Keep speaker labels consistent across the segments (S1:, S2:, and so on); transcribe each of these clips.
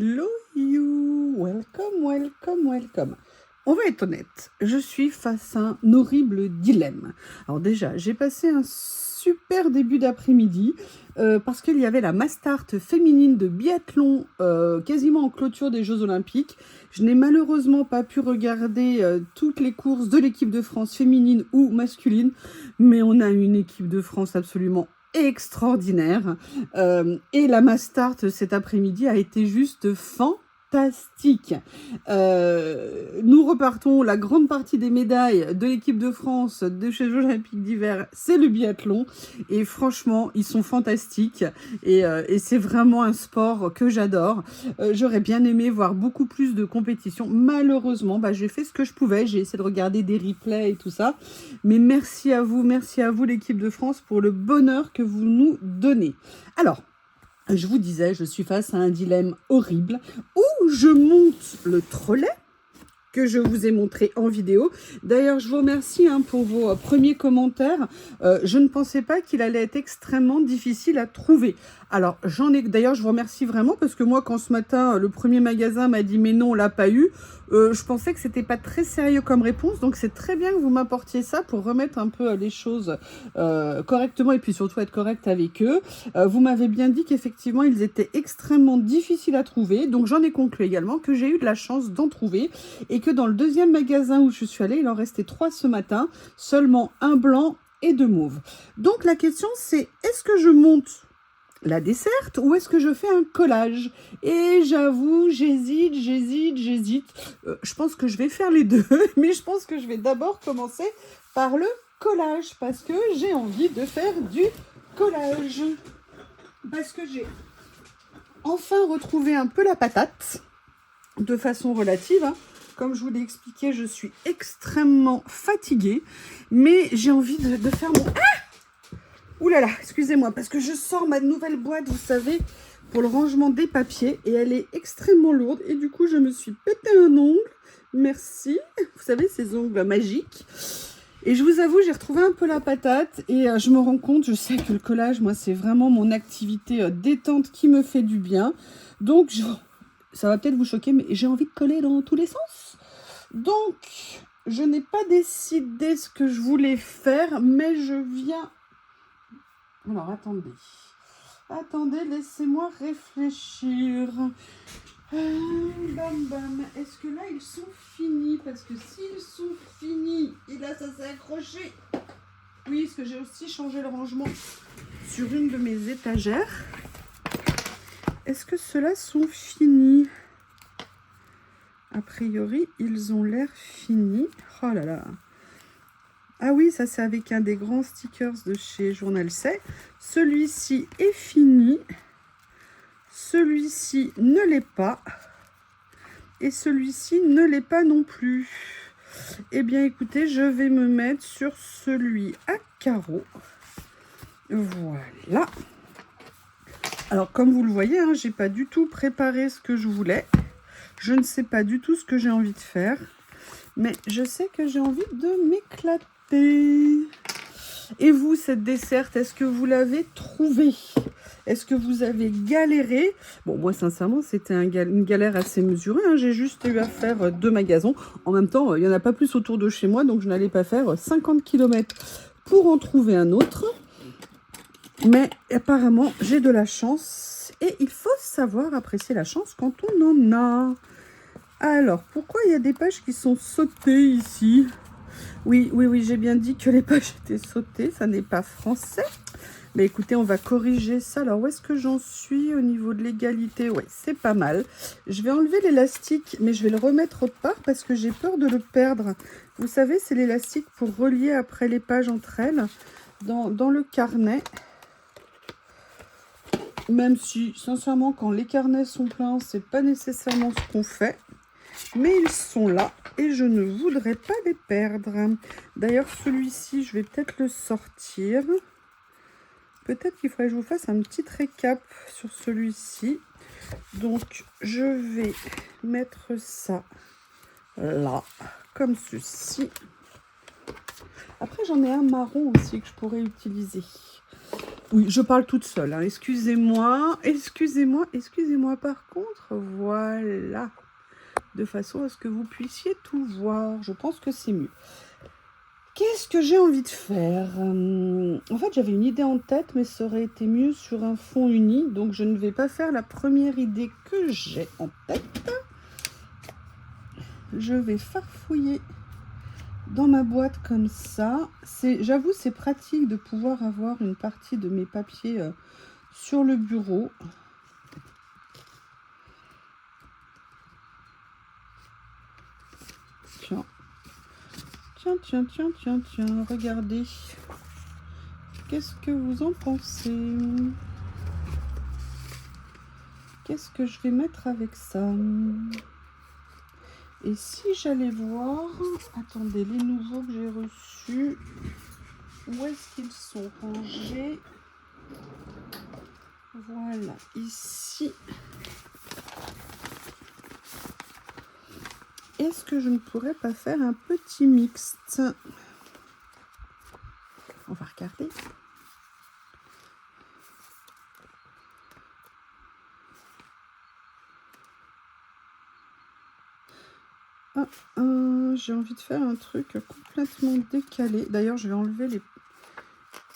S1: Hello you, welcome, welcome, welcome. On va être honnête, je suis face à un horrible dilemme. Alors déjà, j'ai passé un super début d'après-midi parce qu'il y avait la Mastart féminine de biathlon quasiment en clôture des Jeux Olympiques. Je n'ai malheureusement pas pu regarder toutes les courses de l'équipe de France féminine ou masculine, mais on a une équipe de France absolument extraordinaire. Et la Mastart cet après-midi a été juste fantastique. Nous repartons, la grande partie des médailles de l'équipe de France de chez les Jeux Olympiques d'hiver, c'est le biathlon. Et franchement, ils sont fantastiques. Et c'est vraiment un sport que j'adore. J'aurais bien aimé voir beaucoup plus de compétitions. Malheureusement, j'ai fait ce que je pouvais. J'ai essayé de regarder des replays et tout ça. Mais merci à vous l'équipe de France, pour le bonheur que vous nous donnez. Alors, je vous disais, je suis face à un dilemme horrible où je monte le trolley que je vous ai montré en vidéo. D'ailleurs, je vous remercie pour vos premiers commentaires. Je ne pensais pas qu'il allait être extrêmement difficile à trouver. Alors, d'ailleurs, je vous remercie vraiment parce que moi, quand ce matin, le premier magasin m'a dit « mais non, on l'a pas eu », je pensais que c'était pas très sérieux comme réponse. Donc, c'est très bien que vous m'apportiez ça pour remettre un peu les choses correctement et puis surtout être correct avec eux. Vous m'avez bien dit qu'effectivement, ils étaient extrêmement difficiles à trouver. Donc, j'en ai conclu également que j'ai eu de la chance d'en trouver et que dans le deuxième magasin où je suis allée, il en restait 3 ce matin, seulement un blanc et 2 mauves. Donc, la question, c'est est-ce que je monte la desserte ou est-ce que je fais un collage? Et j'avoue, j'hésite. Je pense que je vais faire les deux, mais je pense que je vais d'abord commencer par le collage parce que j'ai envie de faire du collage. Parce que j'ai enfin retrouvé un peu la patate de façon relative. Comme je vous l'ai expliqué, je suis extrêmement fatiguée, mais j'ai envie de faire mon... Ouh là là, excusez-moi, parce que je sors ma nouvelle boîte, vous savez, pour le rangement des papiers, et elle est extrêmement lourde, et du coup, je me suis pété un ongle. Merci. Vous savez, ces ongles magiques. Et je vous avoue, j'ai retrouvé un peu la patate, et je me rends compte, je sais que le collage, moi, c'est vraiment mon activité détente qui me fait du bien. Donc, ça va peut-être vous choquer, mais j'ai envie de coller dans tous les sens. Donc, je n'ai pas décidé ce que je voulais faire, mais je viens... Alors, attendez, laissez-moi réfléchir. Bam, bam. Est-ce que là, ils sont finis? Parce que s'ils sont finis, et là, ça s'est accroché. Oui, parce que j'ai aussi changé le rangement sur une de mes étagères. Est-ce que ceux-là sont finis? A priori, ils ont l'air finis. Oh là là. Ah oui, ça c'est avec un des grands stickers de chez Journal C. Celui-ci est fini. Celui-ci ne l'est pas. Et celui-ci ne l'est pas non plus. Eh bien écoutez, je vais me mettre sur celui à carreaux. Voilà. Alors comme vous le voyez, j'ai pas du tout préparé ce que je voulais. Je ne sais pas du tout ce que j'ai envie de faire. Mais je sais que j'ai envie de m'éclater. Et vous, cette desserte, est-ce que vous l'avez trouvée? Est-ce que vous avez galéré? Bon, moi, sincèrement, c'était une galère assez mesurée. J'ai juste eu à faire 2 magasins. En même temps, il n'y en a pas plus autour de chez moi, donc je n'allais pas faire 50 km pour en trouver un autre. Mais apparemment, j'ai de la chance. Et il faut savoir apprécier la chance quand on en a. Alors, pourquoi il y a des pages qui sont sautées ici? Oui, j'ai bien dit que les pages étaient sautées, ça n'est pas français. Mais écoutez, on va corriger ça. Alors, où est-ce que j'en suis au niveau de l'égalité? Oui, c'est pas mal. Je vais enlever l'élastique, mais je vais le remettre autre part parce que j'ai peur de le perdre. Vous savez, c'est l'élastique pour relier après les pages entre elles dans le carnet. Même si, sincèrement, quand les carnets sont pleins, c'est pas nécessairement ce qu'on fait. Mais ils sont là et je ne voudrais pas les perdre. D'ailleurs, celui-ci, je vais peut-être le sortir. Peut-être qu'il faudrait que je vous fasse un petit récap sur celui-ci. Donc, je vais mettre ça là, comme ceci. Après, j'en ai un marron aussi que je pourrais utiliser. Oui, je parle toute seule, hein. Excusez-moi, excusez-moi, excusez-moi. Par contre, voilà, de façon à ce que vous puissiez tout voir. Je pense que c'est mieux. Qu'est-ce que j'ai envie de faire? En fait, j'avais une idée en tête, mais ça aurait été mieux sur un fond uni. Donc, je ne vais pas faire la première idée que j'ai en tête. Je vais farfouiller dans ma boîte comme ça. J'avoue, c'est pratique de pouvoir avoir une partie de mes papiers sur le bureau. Tiens. Tiens, tiens, tiens, tiens, tiens, regardez. Qu'est-ce que vous en pensez? Qu'est-ce que je vais mettre avec ça? Et si j'allais voir... Attendez, les nouveaux que j'ai reçus, où est-ce qu'ils sont rangés? Voilà, ici. Est-ce que je ne pourrais pas faire un petit mixte? On va regarder. J'ai envie de faire un truc complètement décalé. D'ailleurs, je vais enlever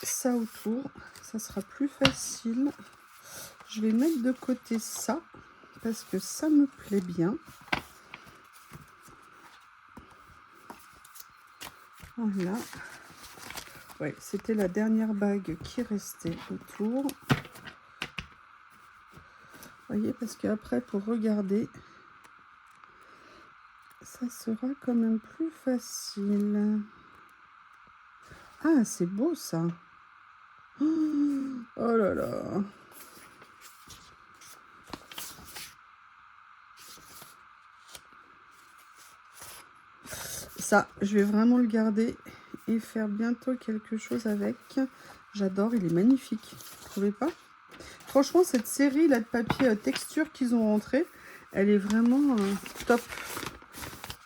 S1: ça autour. Ça sera plus facile. Je vais mettre de côté ça parce que ça me plaît bien. Voilà. Ouais, c'était la dernière bague qui restait autour. Vous voyez, parce qu'après, pour regarder, ça sera quand même plus facile. Ah, c'est beau ça. Oh là là. Ça, je vais vraiment le garder et faire bientôt quelque chose avec. J'adore, il est magnifique. Vous trouvez pas? Franchement, cette série là de papier texture qu'ils ont rentré, elle est vraiment top.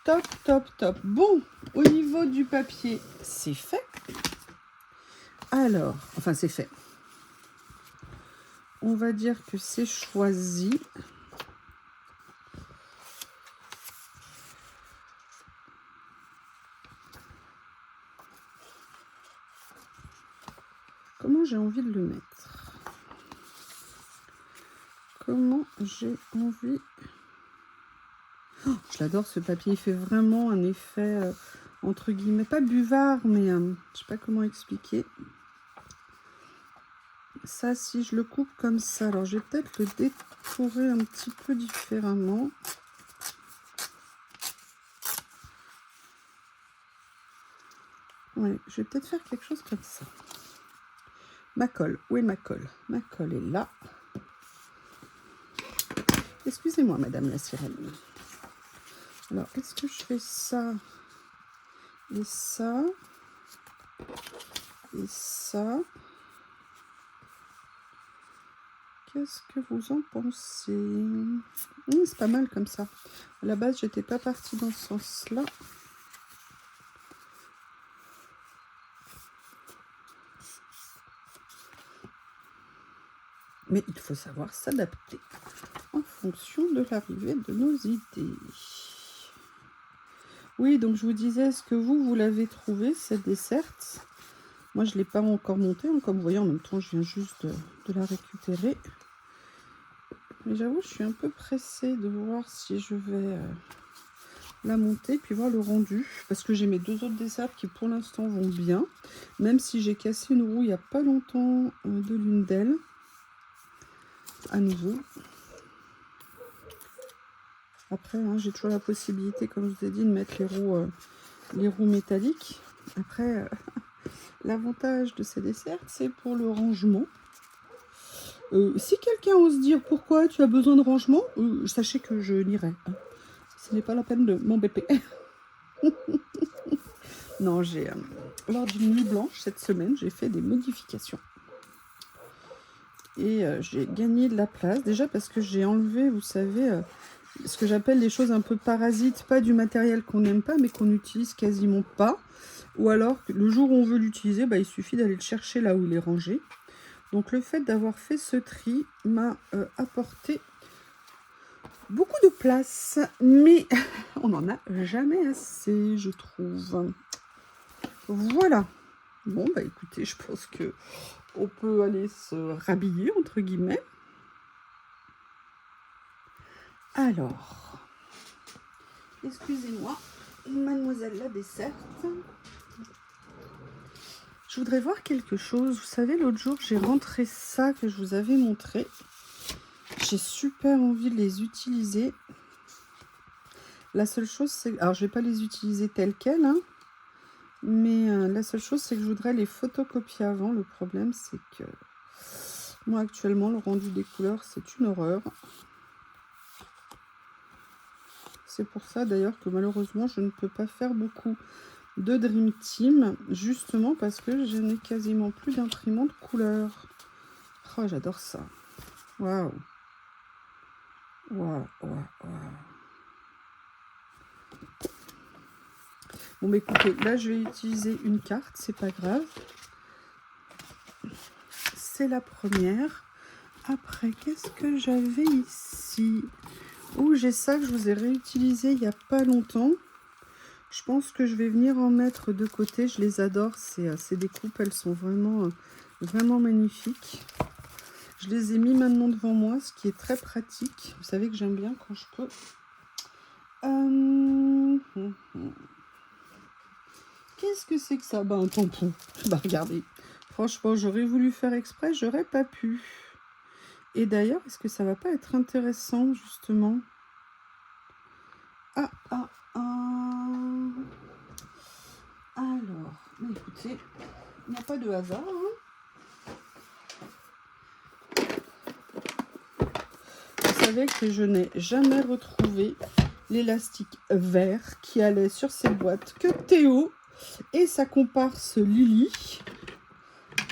S1: Top, top, top. Bon, au niveau du papier, c'est fait. Alors, enfin, c'est fait. On va dire que c'est choisi. Comment j'ai envie de le mettre? Comment j'ai envie... Oh, je l'adore ce papier, il fait vraiment un effet, entre guillemets, pas buvard, mais je sais pas comment expliquer. Ça, si je le coupe comme ça, alors je vais peut-être le détourer un petit peu différemment. Ouais, je vais peut-être faire quelque chose comme ça. Ma colle, où est ma colle? Ma colle est là. Excusez-moi, madame la sirène. Alors, est-ce que je fais ça et ça et ça? Qu'est-ce que vous en pensez? C'est pas mal comme ça. À la base, j'étais pas partie dans ce sens-là. Mais il faut savoir s'adapter en fonction de l'arrivée de nos idées. Oui, donc je vous disais, est-ce que vous l'avez trouvé, cette desserte? Moi, je ne l'ai pas encore montée. Hein, comme vous voyez, en même temps, je viens juste de la récupérer. Mais j'avoue, je suis un peu pressée de voir si je vais la monter, puis voir le rendu. Parce que j'ai mes deux autres desserts qui, pour l'instant, vont bien. Même si j'ai cassé une roue il n'y a pas longtemps de l'une d'elles. À nouveau. Après, hein, j'ai toujours la possibilité, comme je vous ai dit, de mettre les roues métalliques. Après, l'avantage de ces desserts, c'est pour le rangement. Si quelqu'un ose dire pourquoi tu as besoin de rangement, sachez que je n'irai. Hein. Ce n'est pas la peine de m'embêter. Non, lors d'une nuit blanche cette semaine, j'ai fait des modifications. Et j'ai gagné de la place. Déjà parce que j'ai enlevé, vous savez, ce que j'appelle les choses un peu parasites, pas du matériel qu'on n'aime pas, mais qu'on n'utilise quasiment pas. Ou alors, le jour où on veut l'utiliser, il suffit d'aller le chercher là où il est rangé. Donc le fait d'avoir fait ce tri m'a apporté beaucoup de place, mais on n'en a jamais assez, je trouve. Voilà. Bon, bah écoutez, je pense que on peut aller se rhabiller, entre guillemets. Alors, excusez-moi, mademoiselle la desserte. Je voudrais voir quelque chose. Vous savez, l'autre jour, j'ai rentré ça que je vous avais montré. J'ai super envie de les utiliser. La seule chose, c'est... Alors, je ne vais pas les utiliser telles quelles, hein, mais la seule chose, c'est que je voudrais les photocopier avant. Le problème, c'est que moi, actuellement, le rendu des couleurs, c'est une horreur. C'est pour ça, d'ailleurs, que malheureusement, je ne peux pas faire beaucoup de Dream Team, justement parce que je n'ai quasiment plus d'imprimante couleur. Oh, j'adore ça. Waouh. Waouh, waouh, waouh. Bon, bah écoutez, là, je vais utiliser une carte, c'est pas grave. C'est la première. Après, qu'est-ce que j'avais ici? Oh, j'ai ça que je vous ai réutilisé il n'y a pas longtemps. Je pense que je vais venir en mettre de côté. Je les adore, ces découpes. Elles sont vraiment, vraiment magnifiques. Je les ai mis maintenant devant moi, ce qui est très pratique. Vous savez que j'aime bien quand je peux. Qu'est-ce que c'est que ça? Bah, un tampon. Bah, regardez. Franchement, j'aurais voulu faire exprès, j'aurais pas pu. Et d'ailleurs, est-ce que ça va pas être intéressant, justement? Alors, bah, écoutez, il n'y a pas de hasard, hein. Vous savez que je n'ai jamais retrouvé l'élastique vert qui allait sur ces boîtes que Théo et sa comparse Lily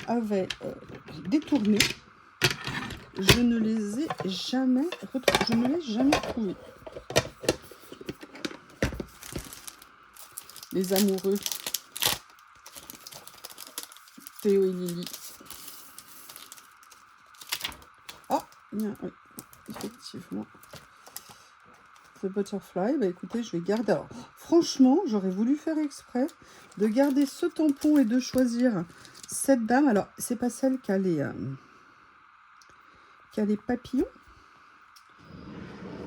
S1: avaient détourné. Je ne les ai jamais retrouvés. Je ne l'ai jamais trouvé. Les amoureux Théo et Lily. Ah, oui, effectivement. The Butterfly, bah écoutez, je vais garder. Alors, franchement, j'aurais voulu faire exprès de garder ce tampon et de choisir cette dame. Alors, c'est pas celle qui a les papillons,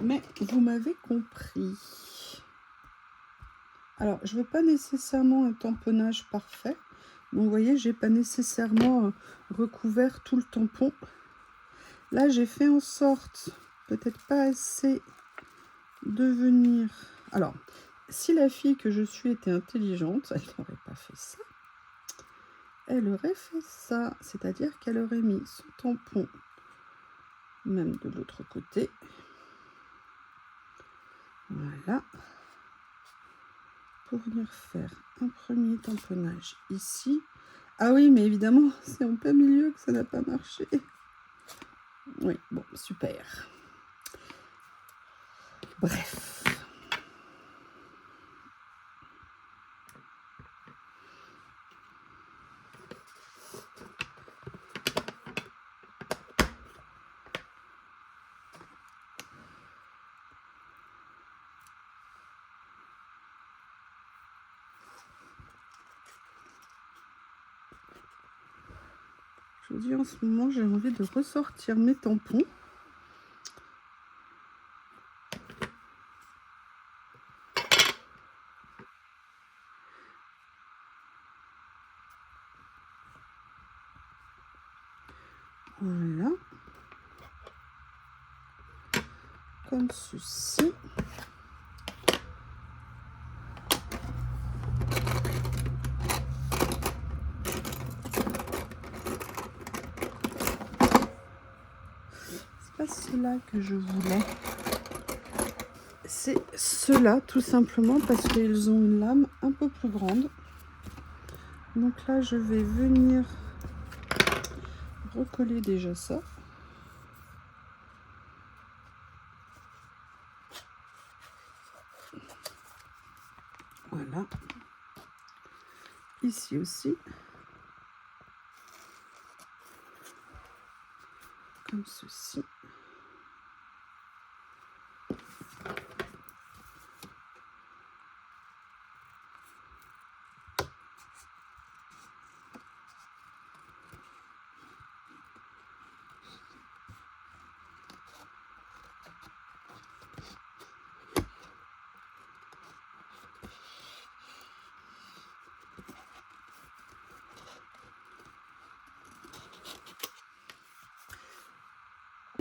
S1: mais vous m'avez compris. Alors, je veux pas nécessairement un tamponnage parfait. Donc, vous voyez, j'ai pas nécessairement recouvert tout le tampon. Là, j'ai fait en sorte, peut-être pas assez, de venir... Alors, si la fille que je suis était intelligente, elle n'aurait pas fait ça. Elle aurait fait ça, c'est-à-dire qu'elle aurait mis son tampon même de l'autre côté. Voilà. Pour venir faire un premier tamponnage ici. Ah oui, mais évidemment, c'est en plein milieu que ça n'a pas marché. Oui, bon, super. Bref. Je vous dis, en ce moment, j'ai envie de ressortir mes tampons. Voilà. Comme ceci. C'est pas cela que je voulais. C'est ceux-là, tout simplement, parce qu'ils ont une lame un peu plus grande. Donc là, je vais venir recoller déjà ça. Voilà. Ici aussi. comme ceci.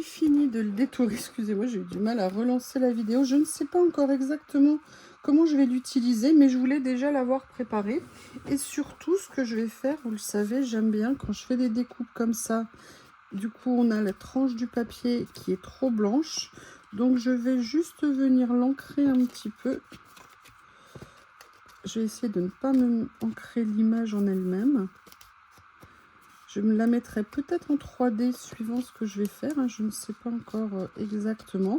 S1: Fini de le détourer, excusez-moi, j'ai eu du mal à relancer la vidéo. Je ne sais pas encore exactement comment je vais l'utiliser, mais je voulais déjà l'avoir préparé. Et surtout, ce que je vais faire, vous le savez, j'aime bien quand je fais des découpes comme ça. Du coup, on a la tranche du papier qui est trop blanche. Donc, je vais juste venir l'ancrer un petit peu. Je vais essayer de ne pas me ancrer l'image en elle-même. Je me la mettrai peut-être en 3D suivant ce que je vais faire. Hein, je ne sais pas encore exactement.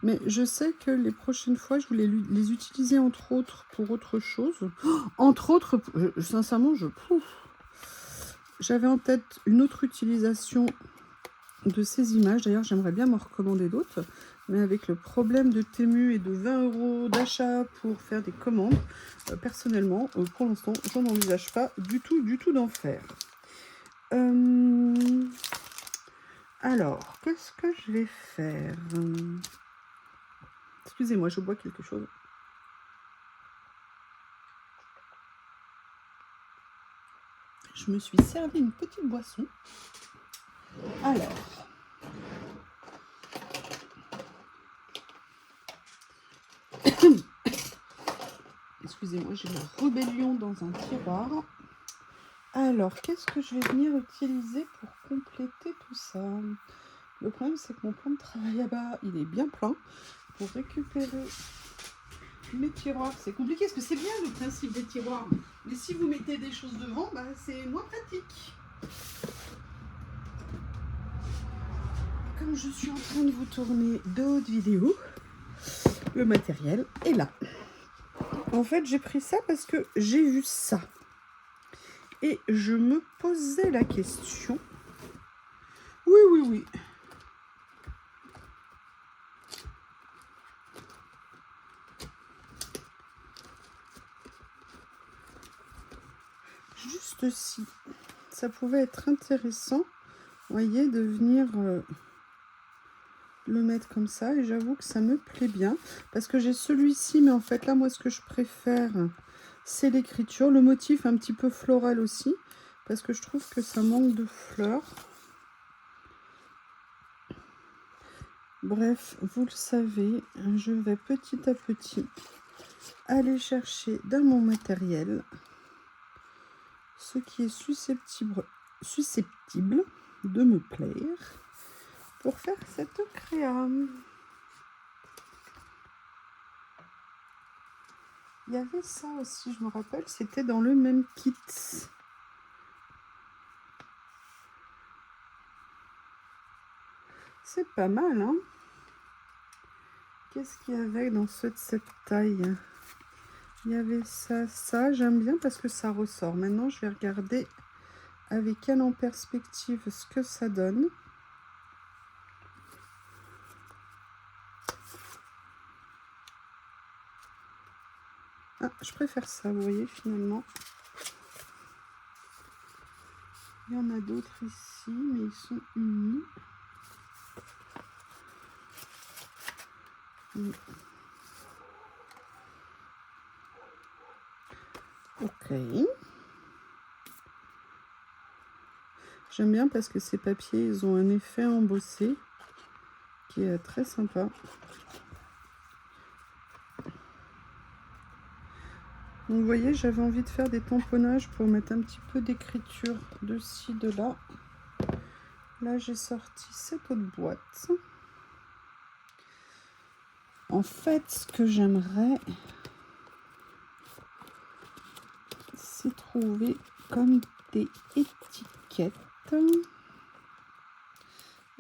S1: Mais je sais que les prochaines fois, je voulais les utiliser entre autres pour autre chose. Oh, entre autres, sincèrement, j'avais en tête une autre utilisation de ces images. D'ailleurs, j'aimerais bien m'en recommander d'autres. Mais avec le problème de Temu et de 20 € d'achat pour faire des commandes, personnellement, pour l'instant, je n'envisage pas du tout d'en faire. Alors, qu'est-ce que je vais faire? Excusez-moi, je bois quelque chose. Je me suis servi une petite boisson. Alors, excusez-moi, j'ai la rébellion dans un tiroir. Alors, qu'est-ce que je vais venir utiliser pour compléter tout ça? Le problème, c'est que mon plan de travail là-bas, il est bien plein. Pour récupérer mes tiroirs, c'est compliqué, parce que c'est bien le principe des tiroirs. Mais si vous mettez des choses devant, bah, c'est moins pratique. Comme je suis en train de vous tourner d'autres vidéos, le matériel est là. En fait, j'ai pris ça parce que j'ai vu ça. Et je me posais la question. Oui. Juste si ça pouvait être intéressant, vous voyez, de venir le mettre comme ça. Et j'avoue que ça me plaît bien. Parce que j'ai celui-ci, mais en fait, là, moi, ce que je préfère, c'est l'écriture. Le motif un petit peu floral aussi. Parce que je trouve que ça manque de fleurs. Bref, vous le savez, je vais petit à petit aller chercher dans mon matériel ce qui est susceptible de me plaire pour faire cette créa. Il y avait ça aussi, je me rappelle, c'était dans le même kit. C'est pas mal, hein? Qu'est-ce qu'il y avait dans cette taille? Il y avait ça, j'aime bien parce que ça ressort. Maintenant, je vais regarder avec elle en perspective ce que ça donne. Ah, je préfère ça, vous voyez, finalement. Il y en a d'autres ici, mais ils sont unis. Ok. J'aime bien parce que ces papiers, ils ont un effet embossé qui est très sympa. Donc, vous voyez, j'avais envie de faire des tamponnages pour mettre un petit peu d'écriture de ci, de là. Là, j'ai sorti cette autre boîte. En fait, ce que j'aimerais, c'est trouver comme des étiquettes.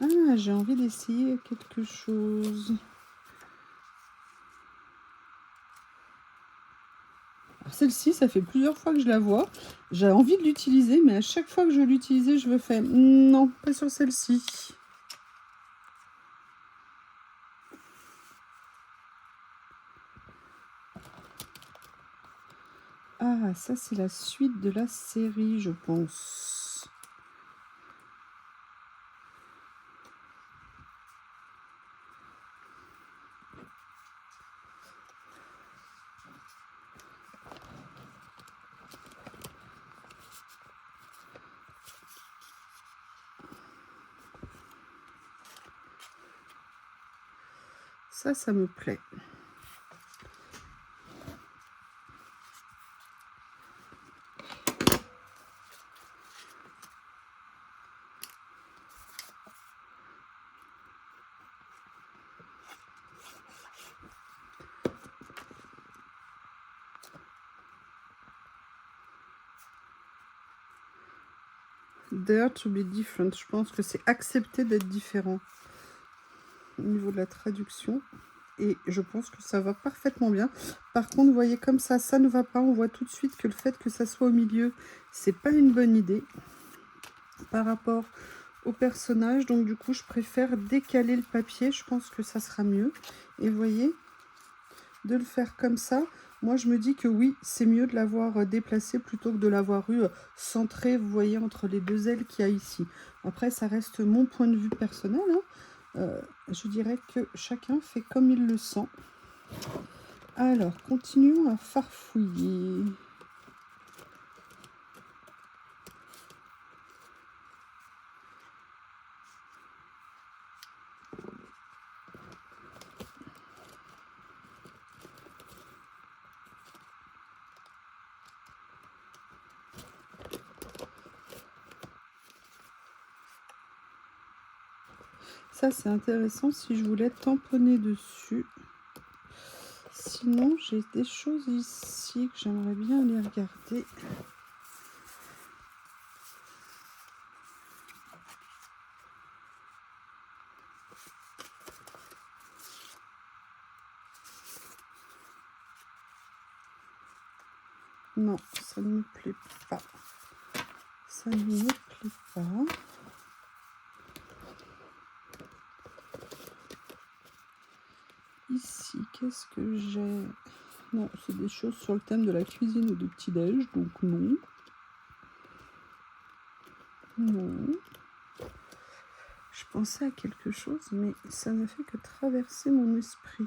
S1: Ah, j'ai envie d'essayer quelque chose. Celle-ci, ça fait plusieurs fois que je la vois. J'ai envie de l'utiliser, mais à chaque fois que je veux l'utiliser, je me fais non, pas sur celle-ci. Ah, ça c'est la suite de la série, je pense. Ça me plaît. Dare to be different. Je pense que c'est accepter d'être différent au niveau de la traduction. Et je pense que ça va parfaitement bien. Par contre, vous voyez comme ça ne va pas. On voit tout de suite que le fait que ça soit au milieu, c'est pas une bonne idée par rapport au personnage. Donc du coup, je préfère décaler le papier. Je pense que ça sera mieux. Et vous voyez, de le faire comme ça, moi je me dis que oui, c'est mieux de l'avoir déplacé plutôt que de l'avoir eu centré, vous voyez, entre les deux ailes qu'il y a ici. Après, ça reste mon point de vue personnel, hein. Je dirais que chacun fait comme il le sent. Alors, continuons à farfouiller. Ça, c'est intéressant si je voulais tamponner dessus. Sinon, j'ai des choses ici que j'aimerais bien aller regarder. Non, ça ne me plaît pas. Ça ne me plaît pas. Ici, qu'est-ce que j'ai? Non, c'est des choses sur le thème de la cuisine ou du petit-déj, donc non. Non. Je pensais à quelque chose, mais ça n'a fait que traverser mon esprit.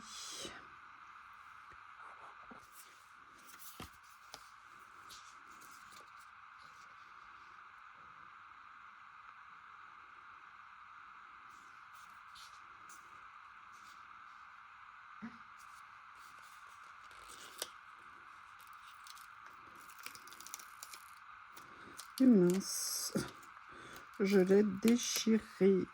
S1: Et mince, je l'ai déchiré.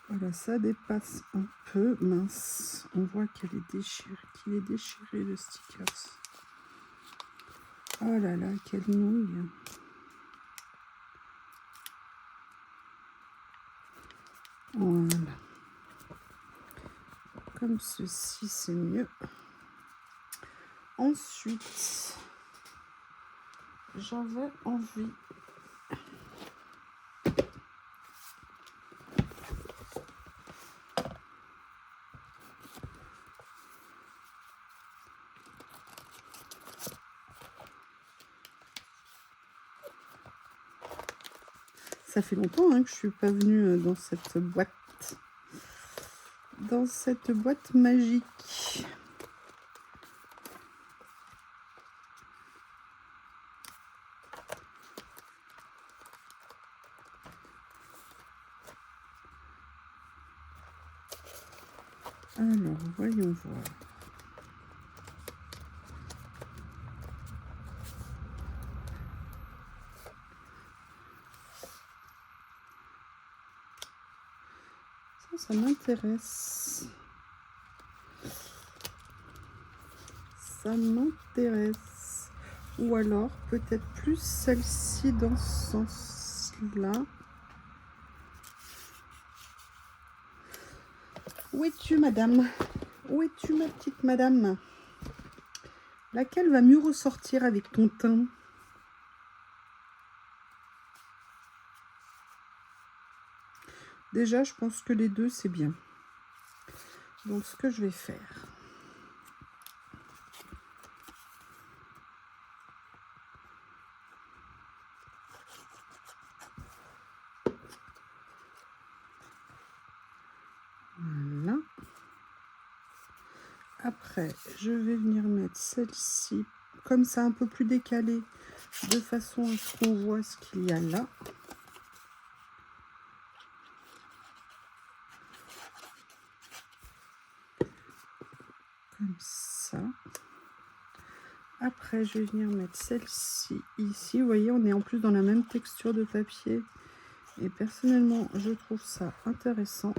S1: Voilà, ça dépasse un peu. Mince, on voit qu'elle est déchirée, qu'il est déchiré le stickers. Oh là là, quelle nouille. Voilà. Comme ceci, c'est mieux. Ensuite, j'avais envie ça fait longtemps hein, que je suis pas venue dans cette boîte magique. Alors, voyons voir. Ça m'intéresse. Ça m'intéresse. Ou alors, peut-être plus celle-ci dans ce sens-là. Où es-tu, madame? Où es-tu, ma petite madame? Laquelle va mieux ressortir avec ton teint? Déjà, je pense que les deux, c'est bien. Donc, ce que je vais faire... Voilà. Après, je vais venir mettre celle-ci, comme ça, un peu plus décalée, de façon à ce qu'on voit ce qu'il y a là. Comme ça. Après, je vais venir mettre celle-ci ici. Vous voyez, on est en plus dans la même texture de papier. Et personnellement, je trouve ça intéressant.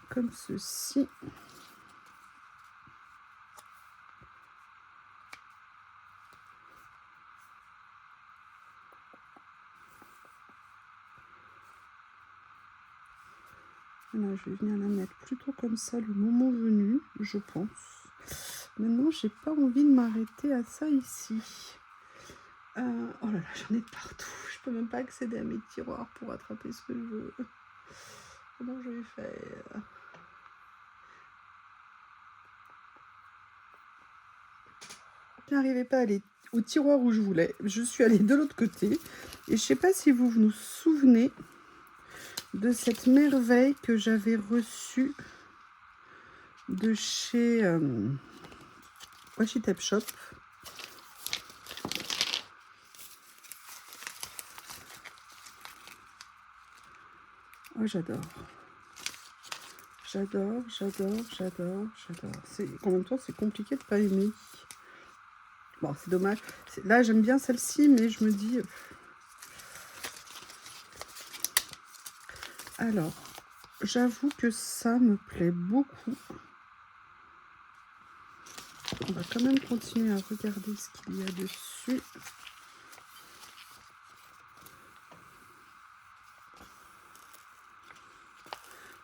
S1: Comme ceci. Voilà, je vais venir la mettre plutôt comme ça le moment venu, je pense. Maintenant, j'ai pas envie de m'arrêter à ça ici. Oh là là, j'en ai de partout. Je peux même pas accéder à mes tiroirs pour attraper ce que je veux. Comment je vais faire? Je n'arrivais pas à aller au tiroir où je voulais. Je suis allée de l'autre côté. Et je sais pas si vous vous souvenez de cette merveille que j'avais reçue de chez Washi Tape Shop. Oh, j'adore. J'adore, j'adore, j'adore, j'adore. En même temps, c'est compliqué de pas aimer. Bon, c'est dommage. Là, j'aime bien celle-ci, mais je me dis... Alors, j'avoue que ça me plaît beaucoup. On va quand même continuer à regarder ce qu'il y a dessus.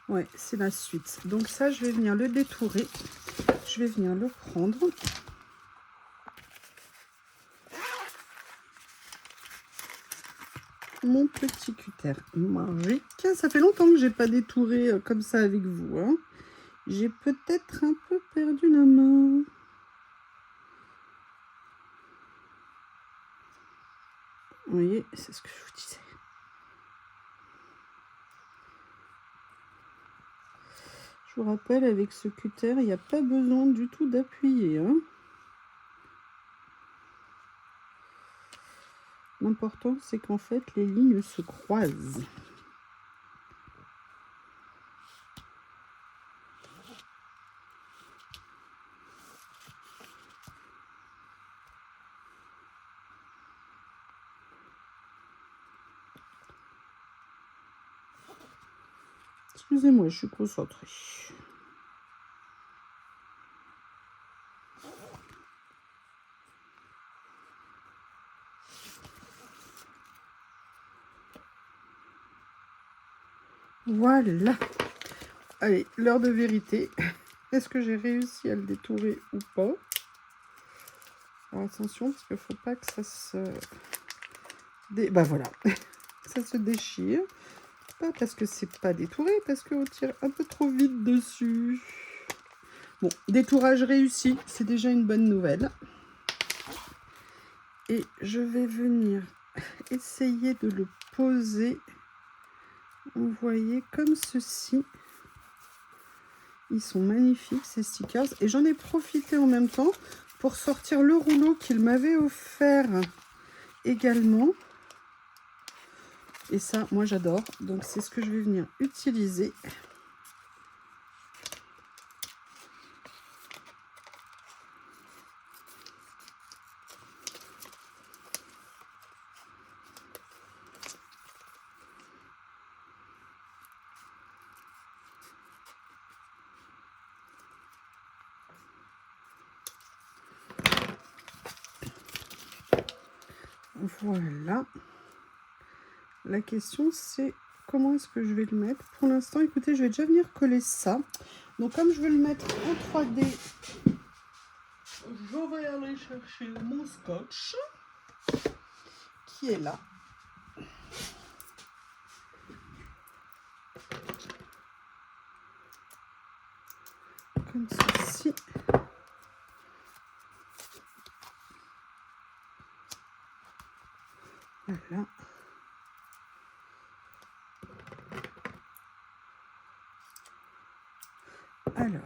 S1: Ouais, c'est la suite. Donc ça, je vais venir le détourer. Je vais venir le prendre. Mon petit cutter magique. Ça fait longtemps que j'ai pas détouré comme ça avec vous. Hein. J'ai peut-être un peu perdu la main. Vous voyez, c'est ce que je vous disais. Je vous rappelle, avec ce cutter, il n'y a pas besoin du tout d'appuyer. Hein. L'important, c'est qu'en fait, les lignes se croisent. Excusez-moi, je suis concentrée. Voilà. Allez, l'heure de vérité. Est-ce que j'ai réussi à le détourer ou pas? Alors attention, parce qu'il ne faut pas que ça se... Bah voilà, ça se déchire. Pas parce que c'est pas détouré, parce qu'on tire un peu trop vite dessus. Bon, détourage réussi, c'est déjà une bonne nouvelle. Et je vais venir essayer de le poser. Vous voyez, comme ceci. Ils sont magnifiques, ces stickers. Et j'en ai profité en même temps pour sortir le rouleau qu'il m'avait offert également. Et ça, moi, j'adore. Donc, c'est ce que je vais venir utiliser. Voilà. La question, c'est comment est-ce que je vais le mettre. Pour l'instant, écoutez, je vais déjà venir coller ça. Donc, comme je veux le mettre en 3D, je vais aller chercher mon scotch. qui est là. Comme ceci. Voilà. Alors.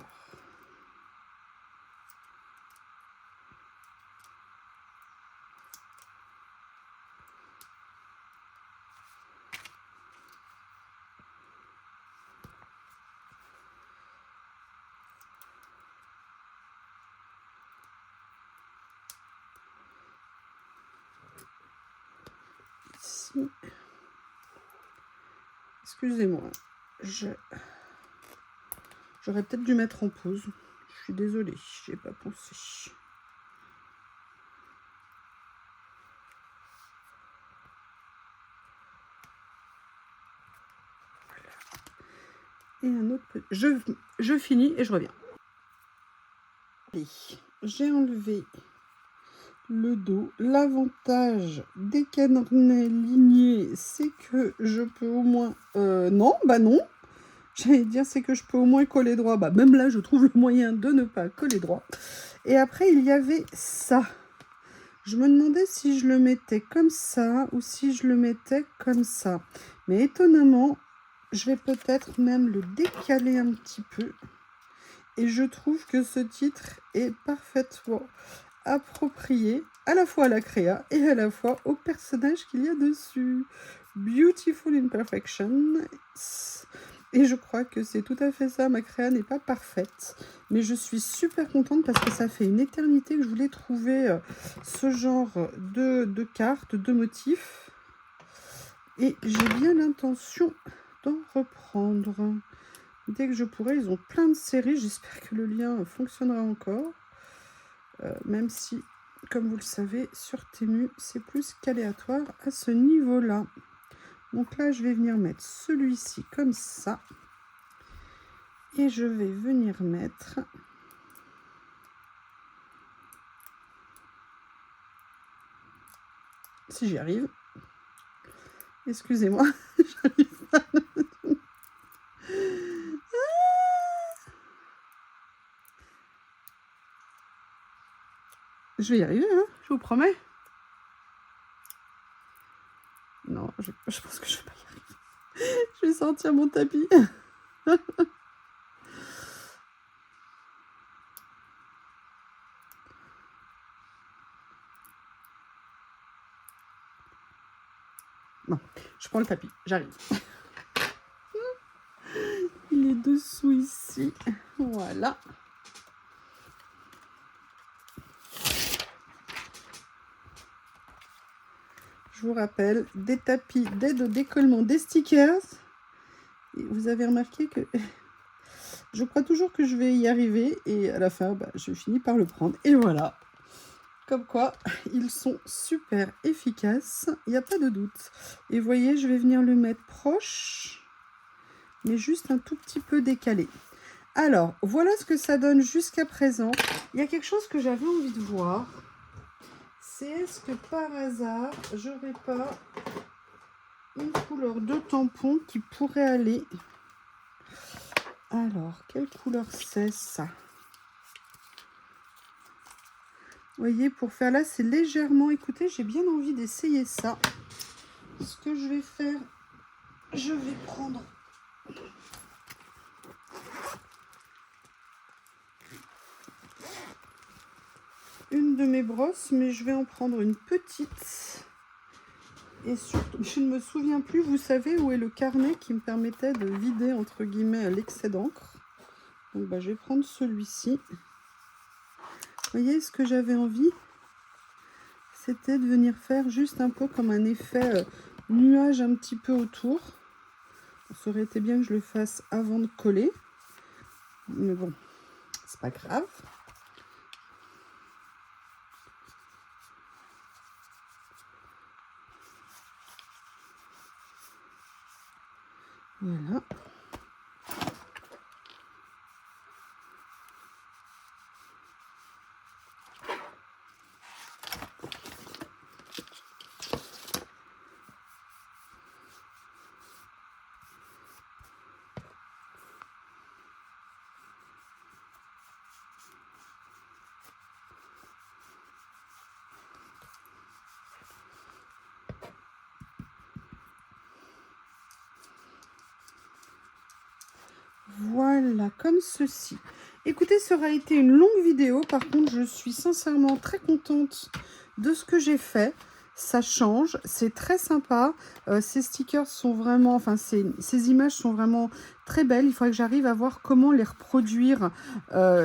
S1: Ici. Excusez-moi. J'aurais peut-être dû mettre en pause. Je suis désolée, j'ai pas pensé. Et un autre petit... Je finis et je reviens. Allez, j'ai enlevé le dos. L'avantage des carnets lignés, c'est que je peux au moins... non, bah non. J'allais dire, c'est que je peux au moins coller droit. Bah même là, je trouve le moyen de ne pas coller droit. Et après, il y avait ça. Je me demandais si je le mettais comme ça ou si je le mettais comme ça. Mais étonnamment, je vais peut-être même le décaler un petit peu. Et je trouve que ce titre est parfaitement approprié à la fois à la créa et à la fois au personnage qu'il y a dessus. Beautiful Imperfection. Et je crois que c'est tout à fait ça. Ma créa n'est pas parfaite. Mais je suis super contente parce que ça fait une éternité que je voulais trouver ce genre de cartes, de motifs. Et j'ai bien l'intention d'en reprendre. Dès que je pourrai, ils ont plein de séries. J'espère que le lien fonctionnera encore. Même si, comme vous le savez, sur Temu, c'est plus qu'aléatoire à ce niveau-là. Donc là, je vais venir mettre celui-ci comme ça. Et je vais venir mettre... Si j'y arrive. Excusez-moi, j'arrive pas. Je vais y arriver, hein, je vous promets. Non, je pense que je vais pas y arriver. Je vais sortir mon tapis. Non, je prends le tapis, j'arrive. Il est dessous ici. Voilà. Je vous rappelle, des tapis d'aide au décollement, des stickers. Et vous avez remarqué que je crois toujours que je vais y arriver. Et à la fin, bah, je finis par le prendre. Et voilà. Comme quoi, ils sont super efficaces. Il n'y a pas de doute. Et vous voyez, je vais venir le mettre proche. Mais juste un tout petit peu décalé. Alors, voilà ce que ça donne jusqu'à présent. Il y a quelque chose que j'avais envie de voir. C'est est-ce que par hasard, j'aurais pas une couleur de tampon qui pourrait aller. Alors, quelle couleur c'est ça? Vous voyez, pour faire là, c'est légèrement... Écoutez, j'ai bien envie d'essayer ça. Ce que je vais faire, je vais prendre... une de mes brosses, mais je vais en prendre une petite. Et surtout, je ne me souviens plus, vous savez, où est le carnet qui me permettait de vider, entre guillemets, l'excès d'encre. Donc, bah, je vais prendre celui-ci. Vous voyez, ce que j'avais envie, c'était de venir faire juste un peu comme un effet nuage un petit peu autour. Ça aurait été bien que je le fasse avant de coller. Mais bon, c'est pas grave. Voilà. Voilà, comme ceci. Écoutez, ça aura été une longue vidéo. Par contre, je suis sincèrement très contente de ce que j'ai fait. Ça change, c'est très sympa. Ces stickers sont vraiment, enfin, ces images sont vraiment très belles. Il faudrait que j'arrive à voir comment les reproduire,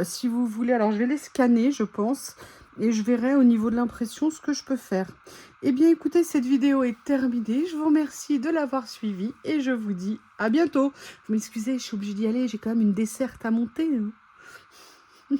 S1: si vous voulez. Alors, je vais les scanner, je pense, et je verrai au niveau de l'impression ce que je peux faire. Eh bien, écoutez, cette vidéo est terminée. Je vous remercie de l'avoir suivie et je vous dis à bientôt. Vous m'excusez, je suis obligée d'y aller. J'ai quand même une desserte à monter, hein.